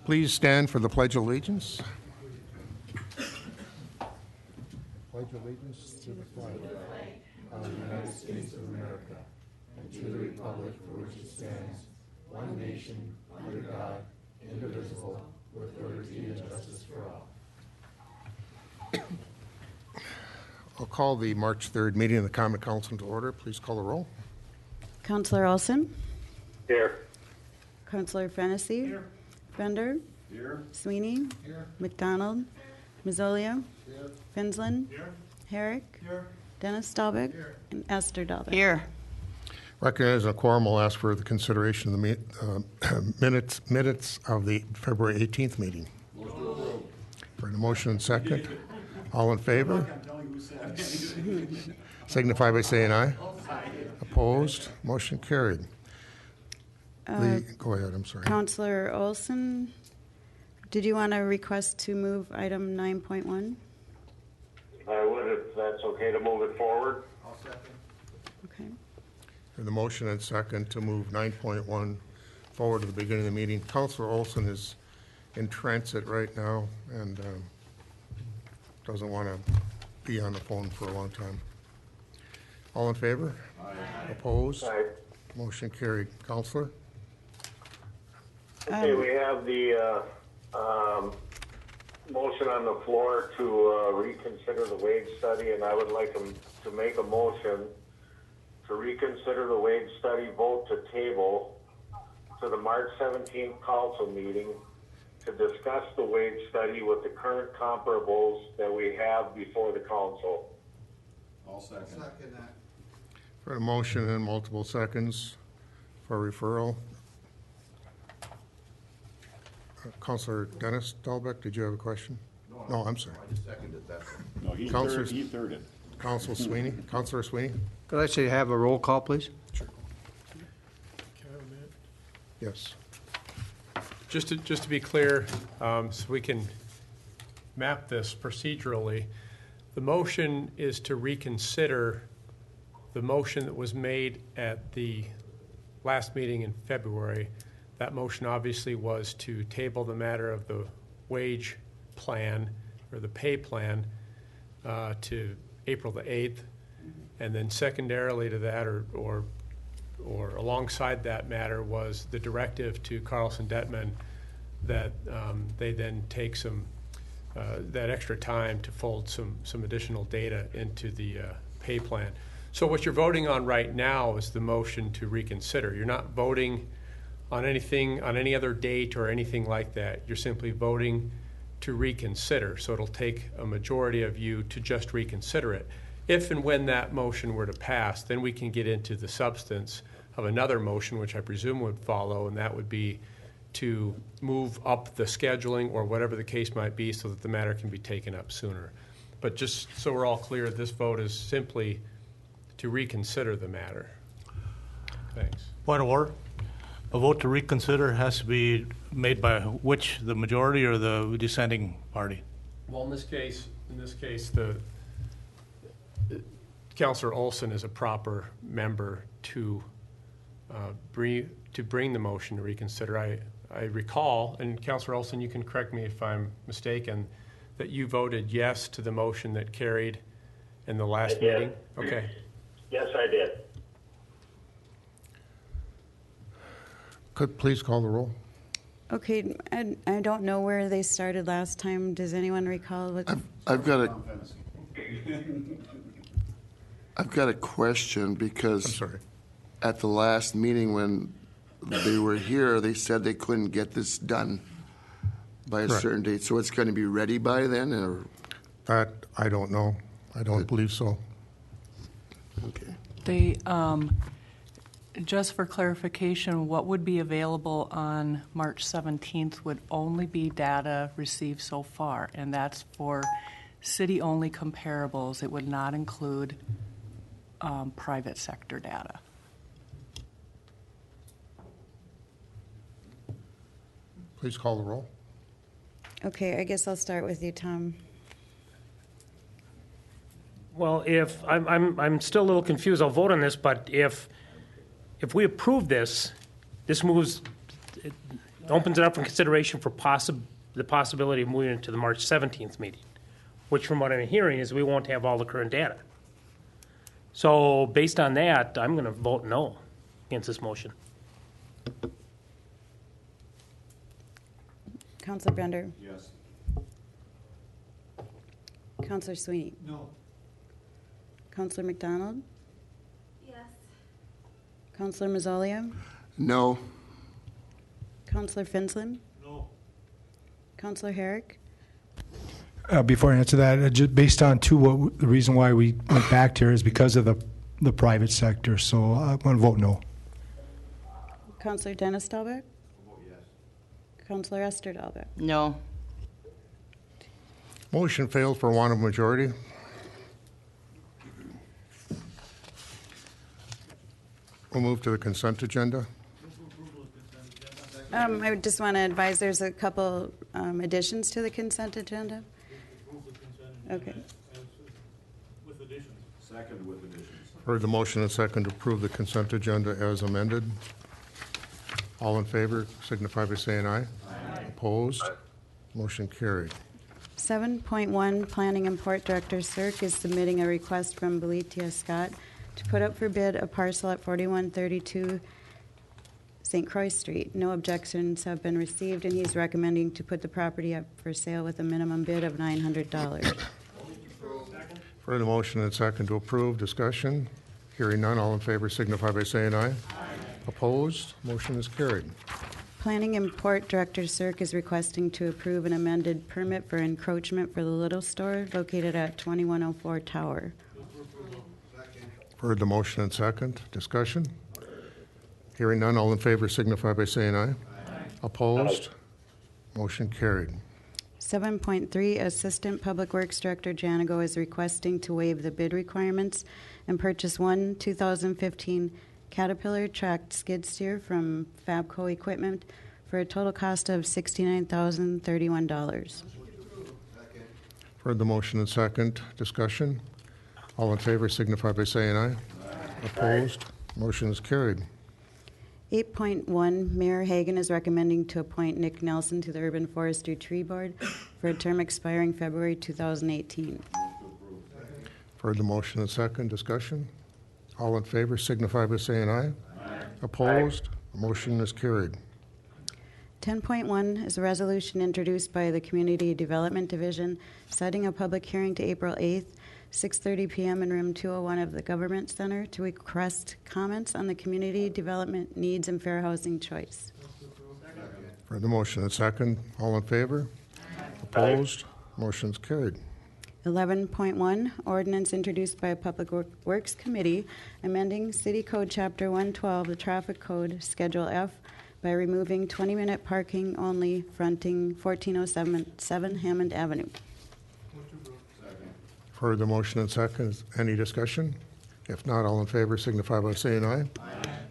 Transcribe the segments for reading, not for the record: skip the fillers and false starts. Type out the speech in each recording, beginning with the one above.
Please stand for the Pledge of Allegiance. Pledge allegiance to the flag of the United States of America and to the republic for which it stands, one nation, under God, indivisible, with liberty and justice for all. I'll call the March 3rd meeting of the Common Council to order. Please call the roll. Councillor Olson. Here. Councillor Fennessy. Here. Bender. Here. Sweeney. Here. McDonald. Mazzolia. Here. Finsland. Here. Herrick. Here. Dennis Dahlbeck. Here. And Esther Dahlbeck. Here. Recognizing a quorum, will ask for the consideration of the minutes of the February 18th meeting. For the motion and second. All in favor? Signify by saying aye. Opposed? Motion carried. Go ahead, I'm sorry. Councillor Olson, did you want to request to move item 9.1? I would if that's okay to move it forward. I'll second. Okay. For the motion and second to move 9.1 forward to the beginning of the meeting. Councillor Olson is in transit right now and doesn't want to be on the phone for a long time. All in favor? Aye. Opposed? Aye. Motion carried. Councillor? Okay, we have the motion on the floor to reconsider the wage study, and I would like to make a motion to reconsider the wage study, vote to table to the March 17th council meeting to discuss the wage study with the current comparables that we have before the council. I'll second that. For a motion and multiple seconds for referral. Councillor Dennis Dahlbeck, did you have a question? No, I'm sorry. I just seconded that. No, he Councillor- thirded. Council Sweeney? Councillor Sweeney? Could I say have a roll call, please? Yes. Just to be clear, so we can map this procedurally, the motion is to reconsider the motion that was made at the last meeting in February. That motion obviously was to table the matter of the wage plan or the pay plan to April the 8th. And then secondarily to that or alongside that matter was the directive to Carlson Detman that they then take that extra time to fold some additional data into the pay plan. So what you're voting on right now is the motion to reconsider. You're not voting on anything, on any other date or anything like that. You're simply voting to reconsider. So it'll take a majority of you to just reconsider it. If and when that motion were to pass, then we can get into the substance of another motion, which I presume would follow, and that would be to move up the scheduling or whatever the case might be so that the matter can be taken up sooner. But just so we're all clear, this vote is simply to reconsider the matter. Thanks. Point of order. A vote to reconsider has to be made by which, the majority or the dissenting party? Well, in this case, the Councillor Olson is a proper member to bring the motion to reconsider. I recall, and Councillor Olson, you can correct me if I'm mistaken, that you voted yes to the motion that carried in the last meeting. Okay. Yes, I did. Could please call the roll. Okay, I don't know where they started last time. Does anyone recall what? I've got a question I'm because sorry. at the last meeting when they were here, they said they couldn't get this done by a Correct. certain date. So it's going to be ready by then, or That, I don't know. I don't believe so. okay? They, just for clarification, what would be available on March 17th would only be data received so far, and that's for city-only comparables. It would not include private sector data. Please call the roll. Okay, I guess I'll start with you, Tom. Well, if I'm still a little confused, I'll vote on this. But if we approve this, this moves opens it up for consideration for the possibility of moving it to the March 17th meeting, which from what I'm hearing is we won't have all the current data. So based on that, I'm going to vote no against this motion. Counselor Bender? Yes. Counselor Sweeney? No. Counselor McDonald? Yes. Counselor Mazzolia? No. Counselor Finslin? No. Counselor Herrick? Before I answer that, just based on the reason why we went back here is because of the private sector. So I'm going to vote no. Counselor Dennis Dahlbeck? Yes. Counselor Esther Dahlbeck? No. Motion failed for want of majority. We'll move to the consent agenda. I would just want to advise there's a couple additions to the consent agenda. Okay. With additions. Second with additions. Heard the motion and second to approve the consent agenda as amended. All in favor signify by saying aye. Aye. Opposed? Motion carried. 7.1, Planning and Port Director Cirque is submitting a request from Belitia Scott to put up for bid a parcel at 4132 St. Croix Street. No objections have been received, and he's recommending to put the property up for sale with a minimum bid of $900. Heard the motion and second to approve. Discussion. Hearing none. All in favor signify by saying aye. Aye. Opposed? Motion is carried. Planning and Port Director Cirque is requesting to approve an amended permit for encroachment for the Little Store located at 2104 Tower. Heard the motion and second. Discussion. Hearing none. All in favor signify by saying aye. Aye. Opposed? Motion carried. 7.3, Assistant Public Works Director Janigo is requesting to waive the bid requirements and purchase one 2015 Caterpillar tracked skid steer from Fabco Equipment for a total cost of $69,031. Heard the motion and second. Discussion. All in favor signify by saying aye. Aye. Opposed? Motion is carried. 8.1, Mayor Hagan is recommending to appoint Nick Nelson to the Urban Forestry Tree Board for a term expiring February 2018. Heard the motion and second. Discussion. All in favor signify by saying aye. Aye. Opposed? Motion is carried. 10.1 is a resolution introduced by the Community Development Division setting a public hearing to April 8th, 6:30 p.m. in room 201 of the Government Center to request comments on the community development needs and fair housing choice. Heard the motion and second. All in favor? Aye. Opposed? Motion's carried. 11.1, ordinance introduced by a Public Works Committee amending City Code Chapter 112, the Traffic Code, Schedule F, by removing 20-minute parking only fronting 1407 Hammond Avenue. Heard the motion and second. Any discussion? If not, all in favor signify by saying aye.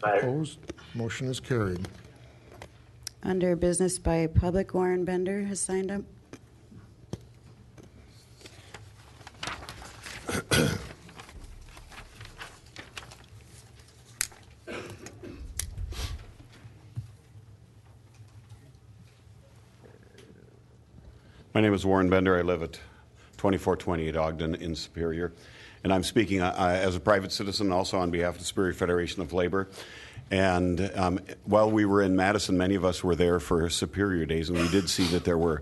Aye. Opposed? Motion is carried. Under business by public, Warren Bender has signed up. My name is Warren Bender. I live at 2428 Ogden in Superior. And I'm speaking as a private citizen, also on behalf of the Superior Federation of Labor. And while we were in Madison, many of us were there for Superior Days, and we did see that there were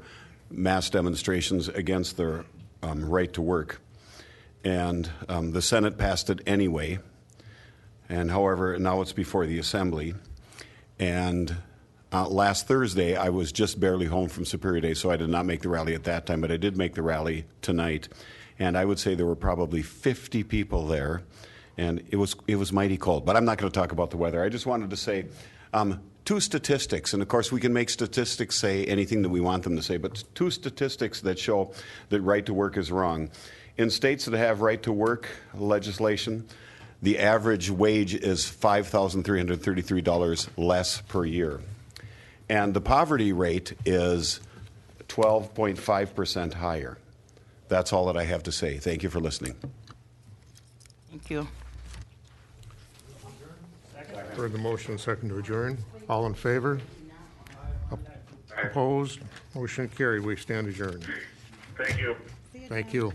mass demonstrations against the right to work. And the Senate passed it anyway. And however, now it's before the Assembly. And last Thursday, I was just barely home from Superior Day, so I did not make the rally at that time, but I did make the rally tonight. And I would say there were probably 50 people there, and it was mighty cold. But I'm not going to talk about the weather. I just wanted to say two statistics, and of course we can make statistics say anything that we want them to say, but two statistics that show that right to work is wrong. In states that have right to work legislation, the average wage is $5,333 less per year. And the poverty rate is 12.5% higher. That's all that I have to say. Thank you for listening. Thank you. Heard the motion, second to adjourn. All in favor? Aye. Opposed? Motion carried. We stand adjourned. Thank you. Thank you.